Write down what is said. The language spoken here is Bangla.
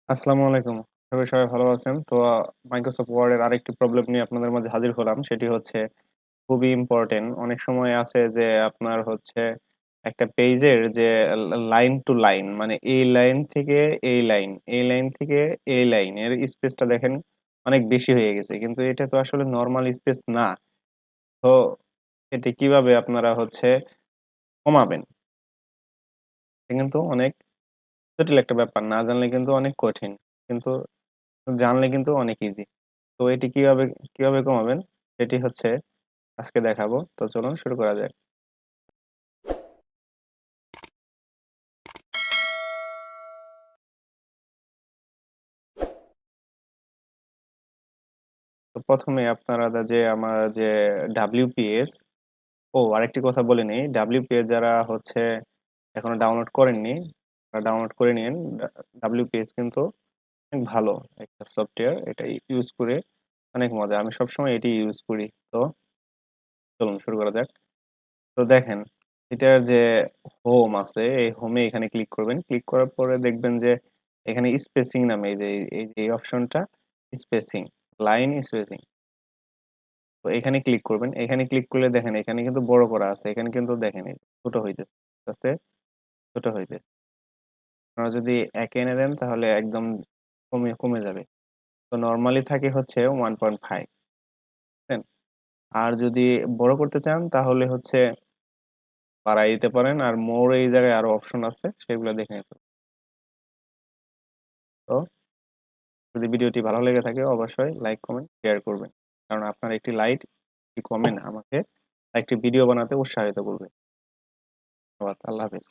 আসসালামু আলাইকুম। আশা করি সবাই ভালো আছেন। তো মাইক্রোসফট ওয়ার্ড এর আরেকটি প্রবলেম নিয়ে আপনাদের মাঝে হাজির হলাম। সেটি হচ্ছে খুবই ইম্পোর্টেন্ট। অনেক সময় আছে যে আপনার হচ্ছে একটা পেজের যে লাইন টু লাইন মানে এই লাইন থেকে এই লাইন, এই লাইন থেকে এই লাইন এর স্পেসটা দেখেন অনেক বেশি হয়ে গেছে। কিন্তু এটা তো আসলে নরমাল স্পেস না। তো এটি কিভাবে আপনারা হচ্ছে কমাবেন? এটা কিন্তু অনেক জটিল একটা ব্যাপার। না জানলে কিন্তু অনেক কঠিন। কিন্তু জানলে কিন্তু অনেক ইজি। তো এটি কিভাবে কমাবেন? সেটি হচ্ছে আজকে দেখাবো। তো চলুন শুরু করা যাক। তো ১ম এ আপনারা যে আমার যে WPS আরেকটি কথা বলে নেই। WPS যারা হচ্ছে এখনো ডাউনলোড করেননি, তারা ডাউনলোড করে নিয়েন। WPS কিন্তু অনেক ভালো একটা সফটওয়্যার। এটা ইউজ করে অনেক মজা। আমি সবসময় এটি ইউজ করি। তো চলুন শুরু করা যাক। তো দেখেন এটার যে হোম আছে, এই হোমে এখানে ক্লিক করবেন। ক্লিক করার পরে দেখবেন যে এখানে স্পেসিং নামে এই অপশনটা স্পেসিং, লাইন স্পেসিং। তো এখানে ক্লিক করবেন। এখানে ক্লিক করলে দেখেন এখানে কিন্তু বড় করা আছে। এখানে কিন্তু দেখেন এই ছোট হইতেছে। আস্তে, আস্তে ছোট হইতেছে। আপনারা যদি একে এনে দেন তাহলে একদম কমে যাবে। তো নরমালি থাকে হচ্ছে 1.5 বুঝছেন? আর যদি বড় করতে চান তাহলে হচ্ছে বাড়ায় দিতে পারেন। আর মোর এই জায়গায় আরো অপশন আছে সেগুলো দেখে নিতে পারেন। তো যদি ভিডিওটি ভালো লেগে থাকে অবশ্যই লাইক, কমেন্ট, শেয়ার করবেন। কারণ আপনার একটি লাইক, একটি কমেন্ট আমাকে একটি ভিডিও বানাতে উৎসাহিত করবে। ধন্যবাদ। আল্লাহ হাফেজ।